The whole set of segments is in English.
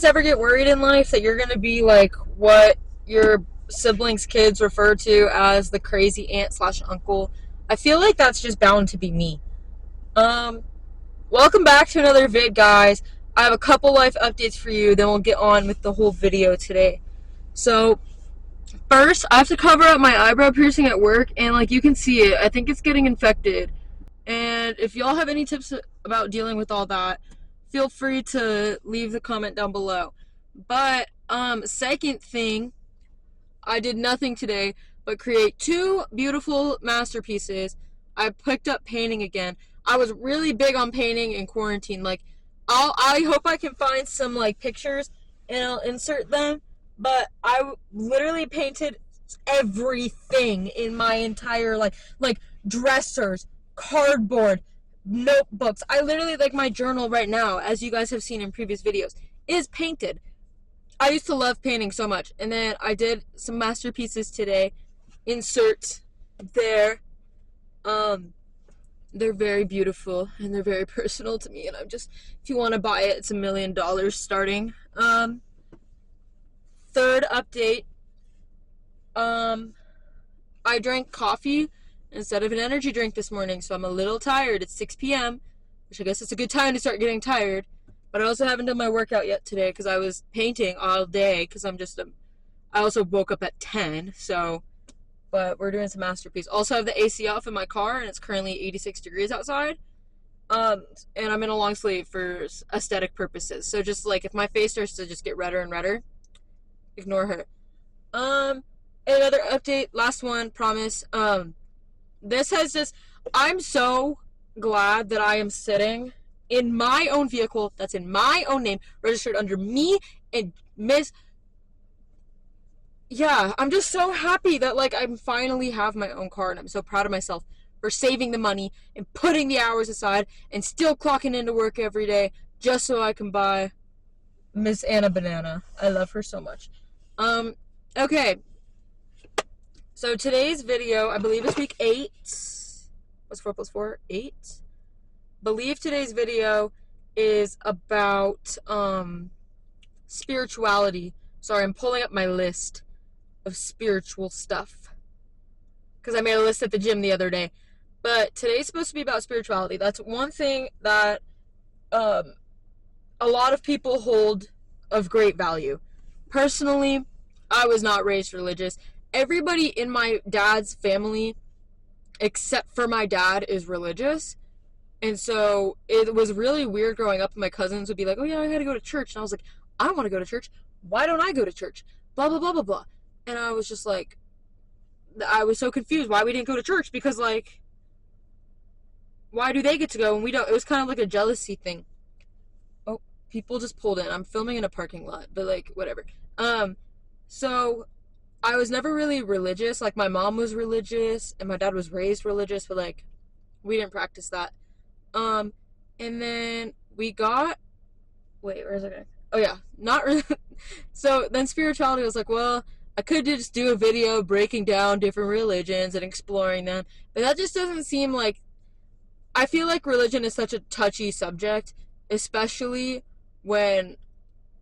guys ever get worried in life that you're going to be like what your siblings' kids refer to as the crazy aunt slash uncle? I feel like that's just bound to be me. Um, Welcome back to another vid, guys. I have a couple life updates for you, then we'll get on with the whole video today. So, first, I have to cover up my eyebrow piercing at work, and like you can see it, I think it's getting infected. And if y'all have any tips about dealing with all that, feel free to leave the comment down below. But second thing, I did nothing today but create two beautiful masterpieces. I picked up painting again. I was really big on painting in quarantine. Like, I hope I can find some like pictures and I'll insert them. But I literally painted everything in my entire like dressers, cardboard, notebooks. I literally, like, my journal right now, as you guys have seen in previous videos, is painted. I used to love painting so much. And then I did some masterpieces today. Insert there. They're very beautiful and they're very personal to me. And I'm just, if you want to buy it, it's $1 million starting. Third update. I drank coffee instead of an energy drink this morning, so I'm a little tired. It's 6 p.m., which I guess it's a good time to start getting tired. But I also haven't done my workout yet today because I was painting all day because I also woke up at 10, so, but we're doing some masterpiece. Also, I have the AC off in my car, and it's currently 86 degrees outside. And I'm in a long sleeve for aesthetic purposes. So just, like, if my face starts to just get redder and redder, ignore her. Another update, last one, promise. This has just, I'm so glad that I am sitting in my own vehicle that's in my own name, registered under me and Miss. Yeah, I'm just so happy that, like, I finally have my own car, and I'm so proud of myself for saving the money and putting the hours aside and still clocking into work every day just so I can buy Miss Anna Banana. I love her so much. Okay. So today's video, I believe it's week 8. What's 4 plus 4? 8? Believe today's video is about spirituality. Sorry, I'm pulling up my list of spiritual stuff because I made a list at the gym the other day. But today's supposed to be about spirituality. That's one thing that a lot of people hold of great value. Personally, I was not raised religious. Everybody in my dad's family, except for my dad, is religious. And so it was really weird growing up. My cousins would be like, oh yeah, I gotta go to church. And I was like, I don't want to go to church. Why don't I go to church? Blah, blah, blah, blah, blah. And I was just like, I was so confused why we didn't go to church. Because, like, why do they get to go and we don't? It was kind of like a jealousy thing. Oh, people just pulled in. I'm filming in a parking lot, but, like, whatever. So I was never really religious. Like, my mom was religious and my dad was raised religious, but, like, we didn't practice that. And then we got, wait, where is it going? Oh yeah, not really. So then spirituality was like, well, I could just do a video breaking down different religions and exploring them, but that just doesn't seem like, I feel like religion is such a touchy subject, especially when,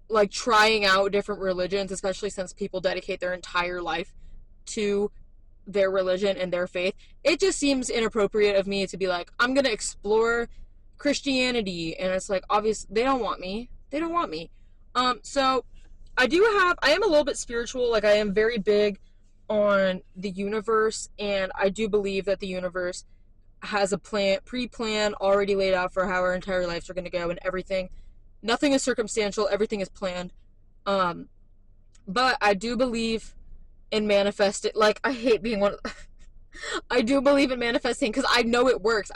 like, trying out different religions, especially since people dedicate their entire life to their religion and their faith. It just seems inappropriate of me to be like, I'm gonna explore Christianity, and it's like, obviously they don't want me. So I am a little bit spiritual. Like, I am very big on the universe, and I do believe that the universe has a pre-plan already laid out for how our entire lives are going to go, and everything. Nothing is circumstantial. Everything is planned. But I do believe in manifesting. Like, I hate being one of I do believe in manifesting because I know it works.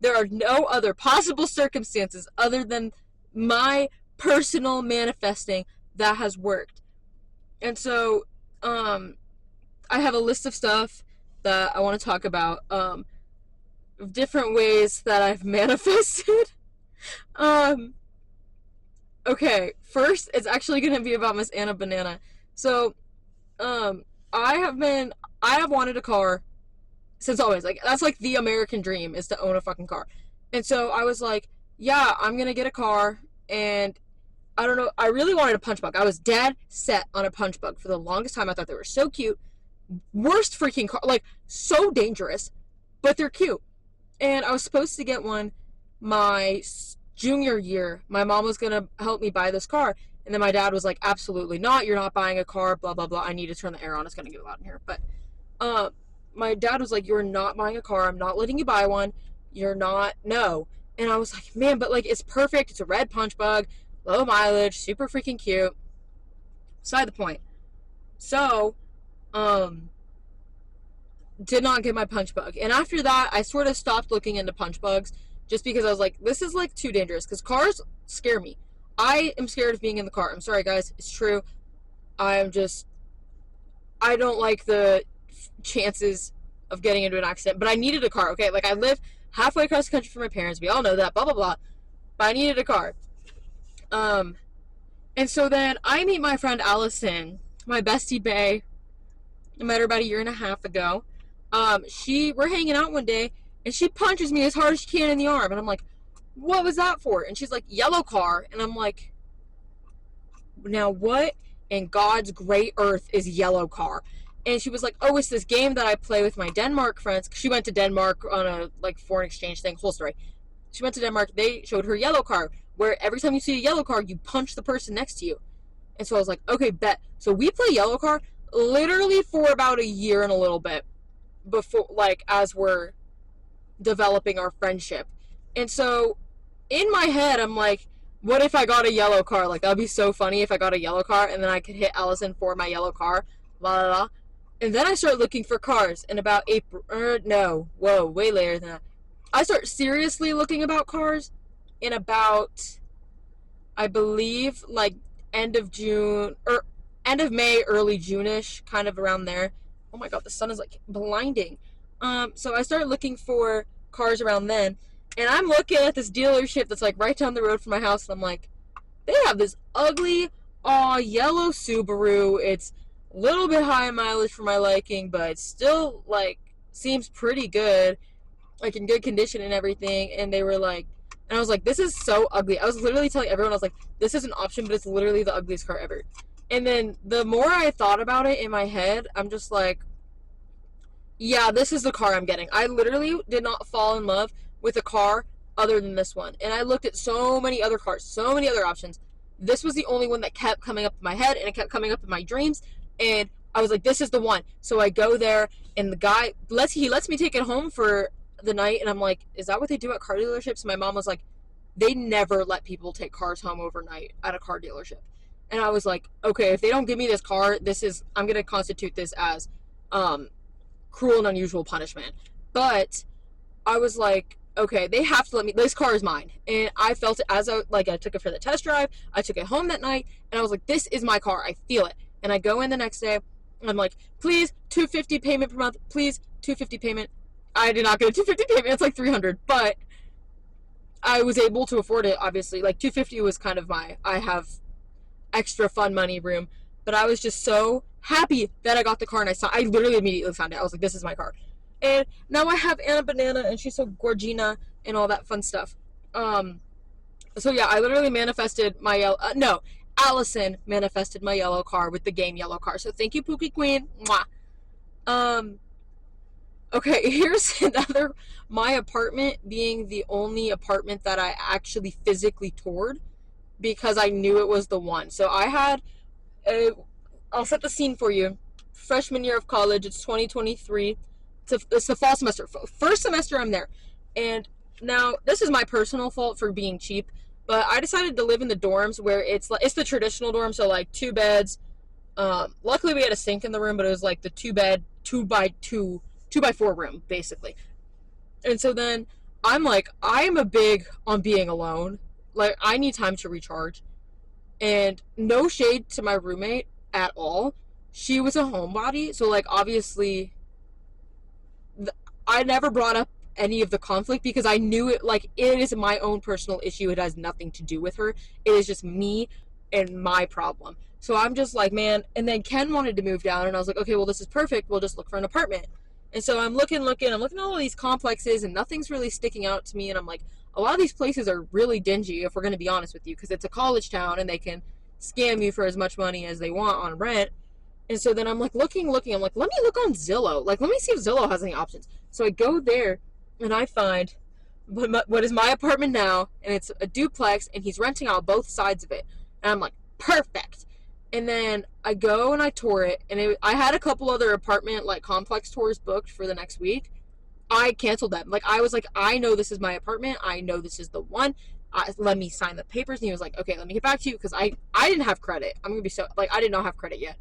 There are no other possible circumstances other than my personal manifesting that has worked. And so, I have a list of stuff that I want to talk about, different ways that I've manifested. Okay, first, it's actually going to be about Miss Anna Banana. So, I have wanted a car since always. Like, that's like the American dream, is to own a fucking car. And so I was like, yeah, I'm going to get a car, and I don't know. I really wanted a punch bug. I was dead set on a punch bug for the longest time. I thought they were so cute. Worst freaking car. Like, so dangerous, but they're cute. And I was supposed to get one my junior year. My mom was going to help me buy this car. And then my dad was like, absolutely not. You're not buying a car, blah, blah, blah. I need to turn the air on. It's going to get loud in here. But my dad was like, you're not buying a car. I'm not letting you buy one. You're not. No. And I was like, man, but like, it's perfect. It's a red punch bug, low mileage, super freaking cute. Beside the point. So, did not get my punch bug. And after that, I sort of stopped looking into punch bugs just because I was like, this is like too dangerous because cars scare me. I am scared of being in the car. I'm sorry, guys. It's true. I don't like the chances of getting into an accident, but I needed a car, okay? Like, I live halfway across the country from my parents. We all know that, blah, blah, blah. But I needed a car. And so then I meet my friend Allison, my bestie bae. I met her about a year and a half ago. We're hanging out one day, and she punches me as hard as she can in the arm. And I'm like, what was that for? And she's like, yellow car. And I'm like, now what in God's great earth is yellow car? And she was like, oh, it's this game that I play with my Denmark friends. She went to Denmark on a like foreign exchange thing, whole story. She went to Denmark. They showed her yellow car, where every time you see a yellow car, you punch the person next to you. And so I was like, okay, bet. So we play yellow car literally for about a year and a little bit before, like, as we're developing our friendship. And so in my head, I'm like, what if I got a yellow car? Like, that would be so funny if I got a yellow car and then I could hit Allison for my yellow car. La la la. And then I start looking for cars in about April. Way later than that. I start seriously looking about cars in about, I believe, like end of June or end of May, early June-ish, kind of around there. Oh my god, the sun is like blinding. So I started looking for cars around then, and I'm looking at this dealership that's like right down the road from my house, and I'm like, they have this ugly, yellow Subaru. It's a little bit high in mileage for my liking, but it still like seems pretty good, like in good condition and everything. And they were like, and I was like, this is so ugly. I was literally telling everyone, I was like, this is an option, but it's literally the ugliest car ever. And then the more I thought about it in my head, I'm just like, yeah, this is the car I'm getting. I literally did not fall in love with a car other than this one. And I looked at so many other cars, so many other options. This was the only one that kept coming up in my head, and it kept coming up in my dreams. And I was like, this is the one. So I go there, and the guy, he lets me take it home for the night. And I'm like, is that what they do at car dealerships? And my mom was like, they never let people take cars home overnight at a car dealership. And I was like, okay, if they don't give me this car, I'm going to constitute this as cruel and unusual punishment. But I was like, okay, they have to let me, this car is mine. And I felt it as I took it for the test drive. I took it home that night, and I was like, this is my car. I feel it. And I go in the next day, and I'm like, please, $250 payment per month. Please, $250 payment. I did not get a $250 payment. It's like $300, but I was able to afford it, obviously. Like, $250 was kind of I have extra fun money room. But I was just so happy that I got the car, and I literally immediately found it. I was like, this is my car. And now I have Anna Banana, and she's so gorgina and all that fun stuff. So yeah, I literally manifested my Allison manifested my yellow car with the game yellow car. So thank you, Pookie Queen. Mwah. Okay, here's another, my apartment being the only apartment that I actually physically toured because I knew it was the one. So I had, I'll set the scene for you. Freshman year of college, it's 2023. It's the fall semester. First semester I'm there. And now, this is my personal fault for being cheap, but I decided to live in the dorms where it's the traditional dorm, so like 2 beds. Luckily we had a sink in the room, but it was like the 2-bed, 2x4 room, basically. And so then I'm like, I'm a big on being alone. Like, I need time to recharge. And no shade to my roommate at all. She was a homebody, so like obviously I never brought up any of the conflict because I knew it is my own personal issue. It has nothing to do with her. It is just me and my problem. So I'm just like, man. And then Ken wanted to move down, and I was like, okay, well, this is perfect. We'll just look for an apartment. And so I'm looking at all of these complexes, and nothing's really sticking out to me. And I'm like, a lot of these places are really dingy, if we're going to be honest with you, because it's a college town and they can scam you for as much money as they want on rent. And so then I'm like looking. I'm like, let me look on Zillow. Like, let me see if Zillow has any options. So I go there and I find what is my apartment now, and it's a duplex, and he's renting out both sides of it. And I'm like, perfect. And then I go and I tour it, and I had a couple other apartment like complex tours booked for the next week. I canceled them. Like, I was like, I know this is my apartment. I know this is the one. Let me sign the papers. And he was like, okay, let me get back to you, because I didn't have credit. I'm gonna be so, like, I did not have credit yet.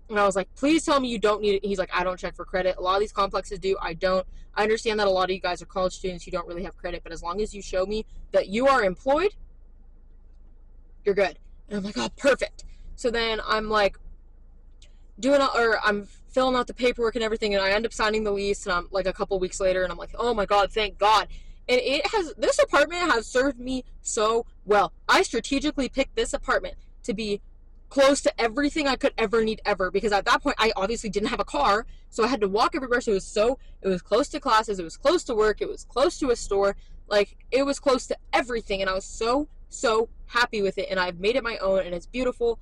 And I was like, please tell me you don't need it. He's like, I don't check for credit. A lot of these complexes do. I don't. I understand that a lot of you guys are college students. You don't really have credit. But as long as you show me that you are employed, you're good. And I'm like, oh, perfect. So then I'm like I'm filling out the paperwork and everything. And I end up signing the lease. And I'm like a couple weeks later. And I'm like, oh my God, thank God. And this apartment has served me so well. I strategically picked this apartment to be close to everything I could ever need ever, because at that point I obviously didn't have a car, so I had to walk everywhere. So it was close to classes, it was close to work, it was close to a store, like it was close to everything, and I was so happy with it, and I've made it my own, and it's beautiful.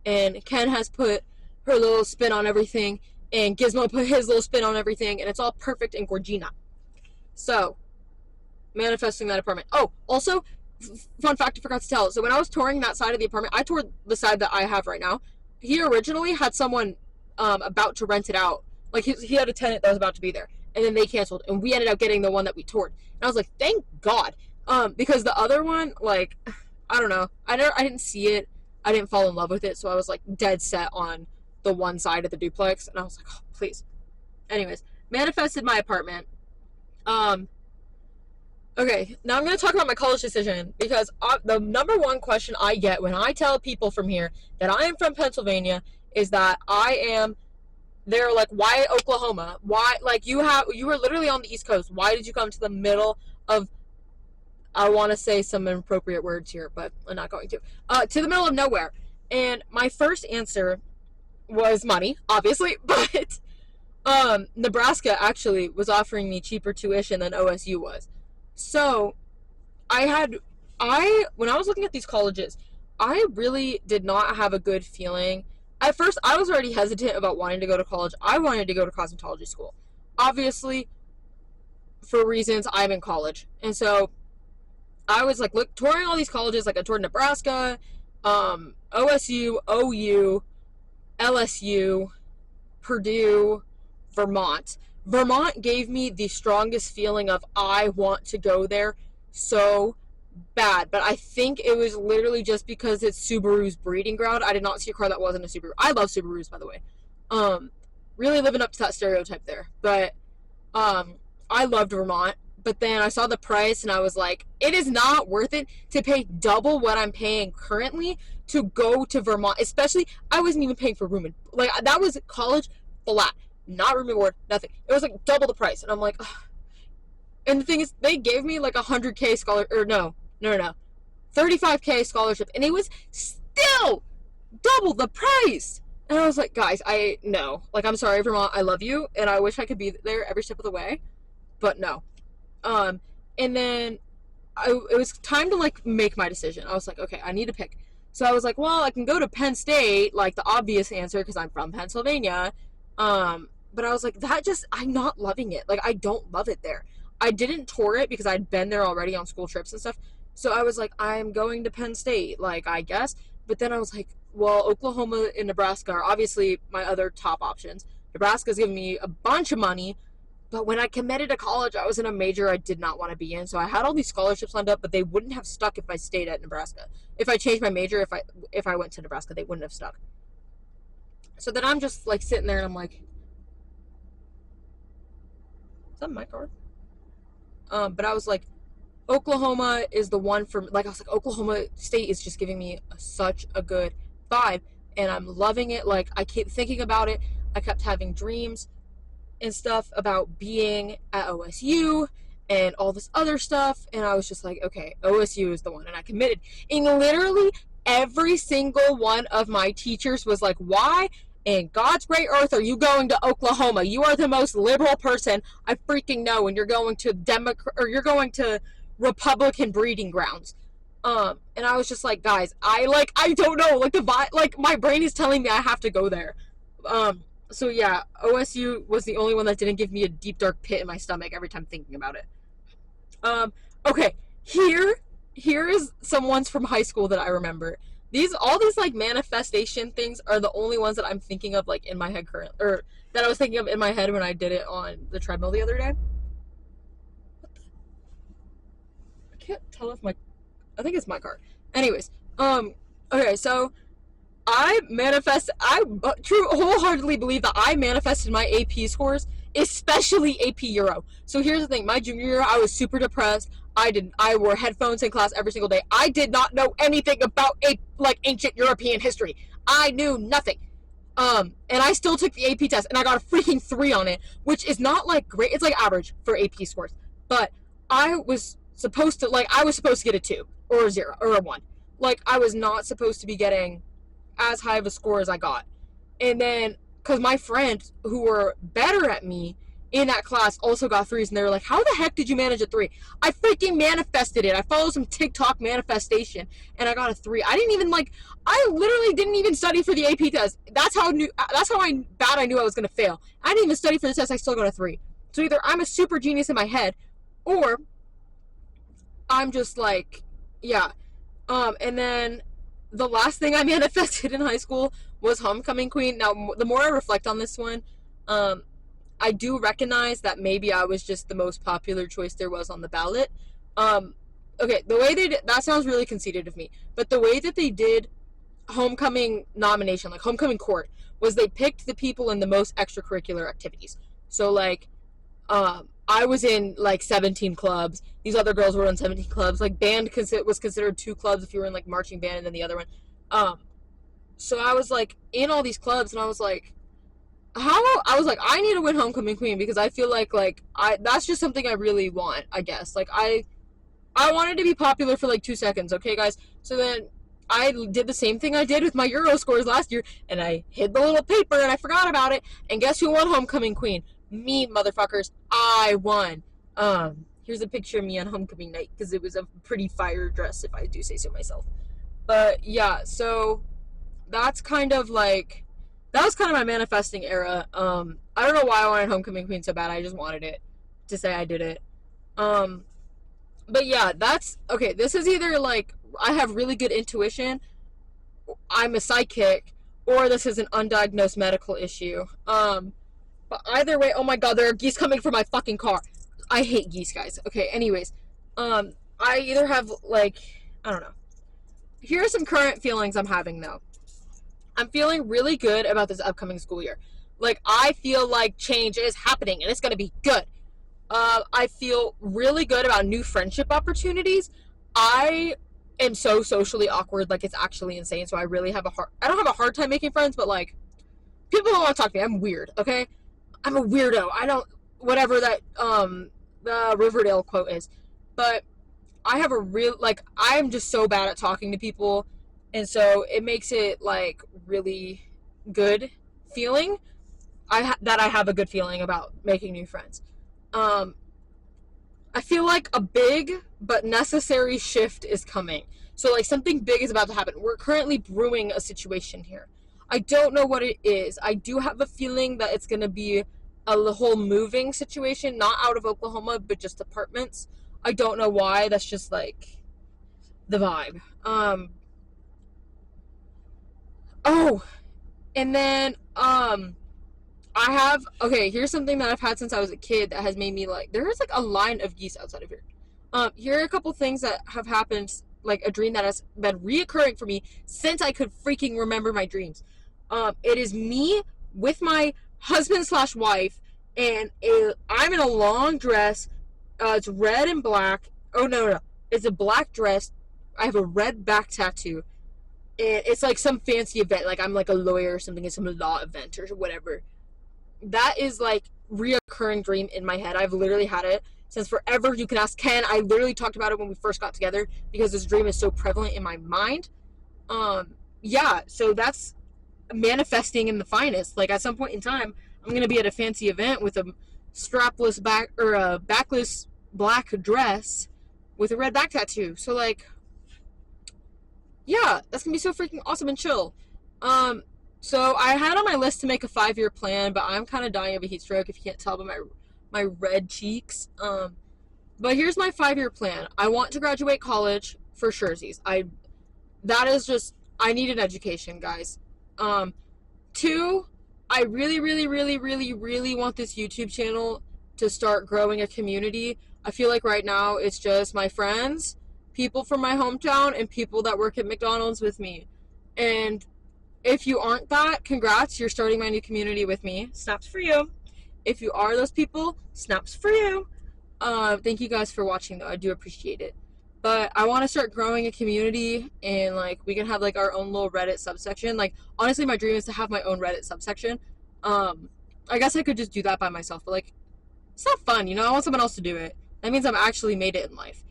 And Ken has put her little spin on everything, and Gizmo put his little spin on everything, and it's all perfect and gorgina. So manifesting that apartment. Oh, also, fun fact I forgot to tell. So when I was touring that side of the apartment, I toured the side that I have right now. He originally had someone about to rent it out. Like, he had a tenant that was about to be there. And then they canceled. And we ended up getting the one that we toured. And I was like, thank God. Because the other one, like, I don't know. I didn't see it. I didn't fall in love with it. So I was, like, dead set on the one side of the duplex. And I was like, oh, please. Anyways, manifested my apartment. Okay, now I'm going to talk about my college decision, because the number one question I get when I tell people from here that I am from Pennsylvania is that they're like, why Oklahoma? Why, like, you were literally on the East Coast. Why did you come to the middle of, I want to say some inappropriate words here, but I'm not going to the middle of nowhere. And my first answer was money, obviously, but Nebraska actually was offering me cheaper tuition than OSU was. So, when I was looking at these colleges, I really did not have a good feeling. At first, I was already hesitant about wanting to go to college. I wanted to go to cosmetology school. Obviously, for reasons, I'm in college. And so, I was like, touring all these colleges. Like, I toured Nebraska, OSU, OU, LSU, Purdue, Vermont. Vermont gave me the strongest feeling of, I want to go there so bad. But I think it was literally just because it's Subaru's breeding ground. I did not see a car that wasn't a Subaru. I love Subarus, by the way. Really living up to that stereotype there. But I loved Vermont. But then I saw the price and I was like, it is not worth it to pay double what I'm paying currently to go to Vermont. Especially, I wasn't even paying for room. Like, that was college flat. Not room and board, nothing. It was like double the price. And I'm like, ugh. And the thing is, they gave me like 100K scholarship, or no, 35K scholarship. And it was still double the price. And I was like, guys, no. Like, I'm sorry, Vermont, I love you. And I wish I could be there every step of the way. But no. And then it was time to like make my decision. I was like, okay, I need to pick. So I was like, well, I can go to Penn State, like the obvious answer, because I'm from Pennsylvania. But I was like, I'm not loving it. Like, I don't love it there. I didn't tour it because I'd been there already on school trips and stuff. So I was like, I'm going to Penn State, like, I guess. But then I was like, well, Oklahoma and Nebraska are obviously my other top options. Nebraska's giving me a bunch of money. But when I committed to college, I was in a major I did not want to be in. So I had all these scholarships lined up, but they wouldn't have stuck if I stayed at Nebraska. If I changed my major, if I went to Nebraska, they wouldn't have stuck. So then I'm just like sitting there and I'm like, is that my car? But I was like, Oklahoma is the one for, like, I was like, Oklahoma State is just giving me such a good vibe, and I'm loving it. Like, I kept thinking about it. I kept having dreams and stuff about being at OSU and all this other stuff, and I was just like, okay, OSU is the one, and I committed. And literally every single one of my teachers was like, why in God's great earth are you going to Oklahoma? You are the most liberal person I freaking know, and you're going to Republican breeding grounds. And I was just like, guys, I don't know, like the vibe, like my brain is telling me I have to go there. So yeah, OSU was the only one that didn't give me a deep dark pit in my stomach every time thinking about it. Okay, here is some ones from high school that I remember. All these like manifestation things are the only ones that I'm thinking of like in my head currently, or that I was thinking of in my head when I did it on the treadmill the other day. I can't tell if I think it's my car. Anyways, okay, so I wholeheartedly believe that I manifested my AP scores, especially AP Euro. So here's the thing, my junior year, I was super depressed. I wore headphones in class every single day. I did not know anything about ancient European history. I knew nothing. And I still took the AP test, and I got a freaking 3 on it, which is not like great. It's like average for AP scores. But I was supposed to get a 2 or a 0 or a 1. Like, I was not supposed to be getting as high of a score as I got. And then, because my friends who were better at me in that class also got 3s, and they were like, how the heck did you manage a 3? I freaking manifested it. I followed some TikTok manifestation, and I got a 3. I literally didn't even study for the AP test. That's how bad I knew I was going to fail. I didn't even study for the test. I still got a 3. So either I'm a super genius in my head, or I'm just like, yeah. And then the last thing I manifested in high school was homecoming queen. Now, the more I reflect on this one, I do recognize that maybe I was just the most popular choice there was on the ballot. Okay, the way they did, that sounds really conceited of me, but the way that they did homecoming nomination, like homecoming court, was they picked the people in the most extracurricular activities. So like, I was in like 17 clubs. These other girls were in 17 clubs. Like band was considered 2 clubs if you were in like marching band, and then the other one. So I was like in all these clubs, and I was like, I need to win homecoming queen, because I feel like that's just something I really want, I guess. Like I wanted to be popular for like 2 seconds, okay guys? So then I did the same thing I did with my Euro scores last year, and I hid the little paper and I forgot about it. And guess who won homecoming queen? Me, motherfuckers. I won. Here's a picture of me on homecoming night, because it was a pretty fire dress, if I do say so myself. But yeah, so that was kind of my manifesting era. I don't know why I wanted homecoming queen so bad. I just wanted it to say I did it. But yeah, that's okay. This is either like I have really good intuition, I'm a psychic, or this is an undiagnosed medical issue. But either way, oh my god, there are geese coming from my fucking car. I hate geese, guys. Okay, anyways, I either have I don't know. Here are some current feelings I'm having though. I'm feeling really good about this upcoming school year. Like, I feel like change is happening and it's gonna be good. I feel really good about new friendship opportunities. I am so socially awkward, like it's actually insane. So I don't have a hard time making friends, but like, people don't want to talk to me. I'm weird, okay? I'm a weirdo. Whatever that, the Riverdale quote is. But I have I'm just so bad at talking to people. And so it makes it, like, really good feeling. That I have a good feeling about making new friends. I feel like a big but necessary shift is coming. So, like, something big is about to happen. We're currently brewing a situation here. I don't know what it is. I do have a feeling that it's going to be a whole moving situation, not out of Oklahoma, but just apartments. I don't know why. That's just, like, the vibe. Oh, and then, here's something that I've had since I was a kid that has made me there's like a line of geese outside of here. Here are a couple things that have happened, like a dream that has been reoccurring for me since I could freaking remember my dreams. It is me with my husband/wife, and I'm in a long dress. It's red and black. Oh, no. It's a black dress. I have a red back tattoo. And it's like some fancy event, like I'm like a lawyer or something, it's some law event or whatever. That is like reoccurring dream in my head. I've literally had it since forever. You can ask Ken. I literally talked about it when we first got together because this dream is so prevalent in my mind. Yeah, so that's manifesting in the finest. Like, at some point in time, I'm gonna be at a fancy event with a strapless back or a backless black dress, with a red back tattoo. So like, yeah, that's gonna be so freaking awesome and chill. So I had on my list to make a 5-year plan, but I'm kind of dying of a heat stroke if you can't tell by my red cheeks. But here's my 5-year plan. I want to graduate college for surezies. That is just, I need an education, guys. 2, I really, really, really, really, really want this YouTube channel to start growing a community. I feel like right now it's just my friends, people from my hometown, and people that work at McDonald's with me. And if you aren't that, congrats, you're starting my new community with me. Snaps for you. If you are those people, snaps for you. Thank you guys for watching, though. I do appreciate it. But I want to start growing a community, and like we can have like our own little Reddit subsection. Like honestly, my dream is to have my own Reddit subsection. I guess I could just do that by myself, but like it's not fun, you know. I want someone else to do it. That means I've actually made it in life.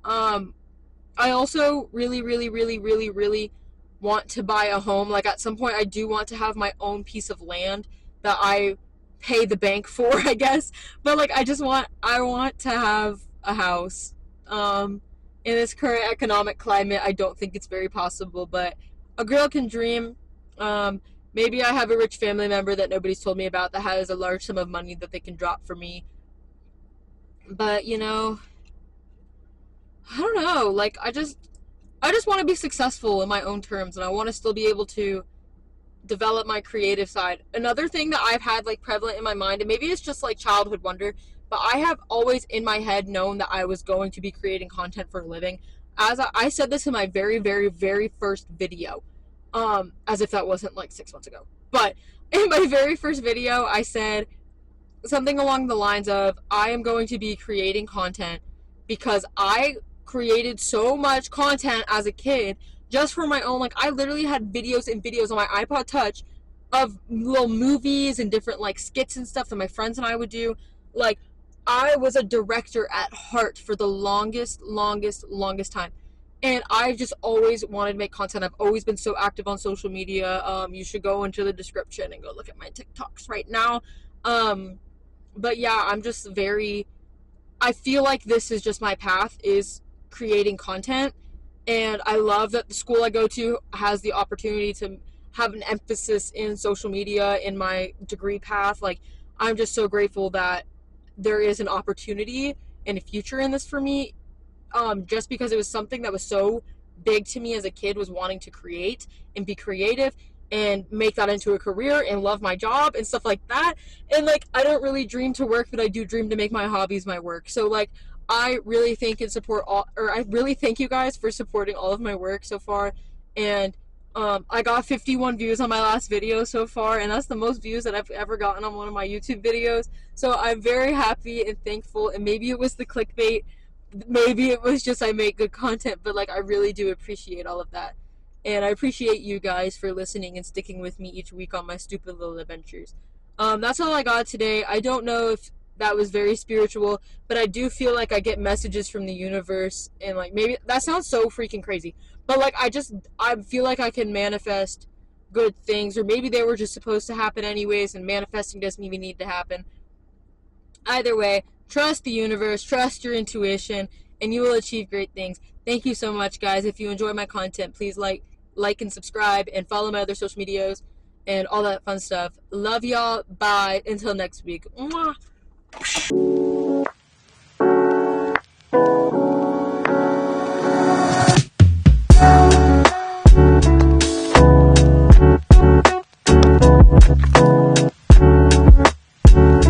I also really, really, really, really, really want to buy a home. Like at some point, I do want to have my own piece of land that I pay the bank for, I guess. But like I want to have a house. In this current economic climate, I don't think it's very possible, but a girl can dream. Maybe I have a rich family member that nobody's told me about that has a large sum of money that they can drop for me. But, you know, I don't know. Like, I just want to be successful in my own terms, and I want to still be able to develop my creative side. Another thing that I've had like prevalent in my mind, and maybe it's just like childhood wonder, but I have always in my head known that I was going to be creating content for a living. As I said this in my very, very, very first video, as if that wasn't like 6 months ago. But in my very first video, I said something along the lines of, I am going to be creating content because I created so much content as a kid just for my own. Like I literally had videos and videos on my iPod Touch of little movies and different like skits and stuff that my friends and I would do. Like I was a director at heart for the longest time. And I've just always wanted to make content. I've always been so active on social media. You should go into the description and go look at my TikToks right now. But yeah, I'm just I feel like this is just my path, is creating content. And I love that the school I go to has the opportunity to have an emphasis in social media in my degree path. Like, I'm just so grateful that there is an opportunity and a future in this for me. Just because it was something that was so big to me as a kid, was wanting to create and be creative and make that into a career and love my job and stuff like that. And like, I don't really dream to work, but I do dream to make my hobbies my work. So like, I really thank and support I really thank you guys for supporting all of my work so far. And I got 51 views on my last video so far, and that's the most views that I've ever gotten on one of my YouTube videos. So I'm very happy and thankful, and maybe it was the clickbait, maybe it was just I make good content, but like I really do appreciate all of that. And I appreciate you guys for listening and sticking with me each week on my stupid little adventures. That's all I got today. I don't know if that was very spiritual, but I do feel like I get messages from the universe, and like maybe that sounds so freaking crazy, but like I feel like I can manifest good things, or maybe they were just supposed to happen anyways, and manifesting doesn't even need to happen. Either way, trust the universe, trust your intuition, and you will achieve great things. Thank you so much, guys. If you enjoy my content, please like and subscribe and follow my other social medias and all that fun stuff. Love y'all. Bye. Until next week. Mwah.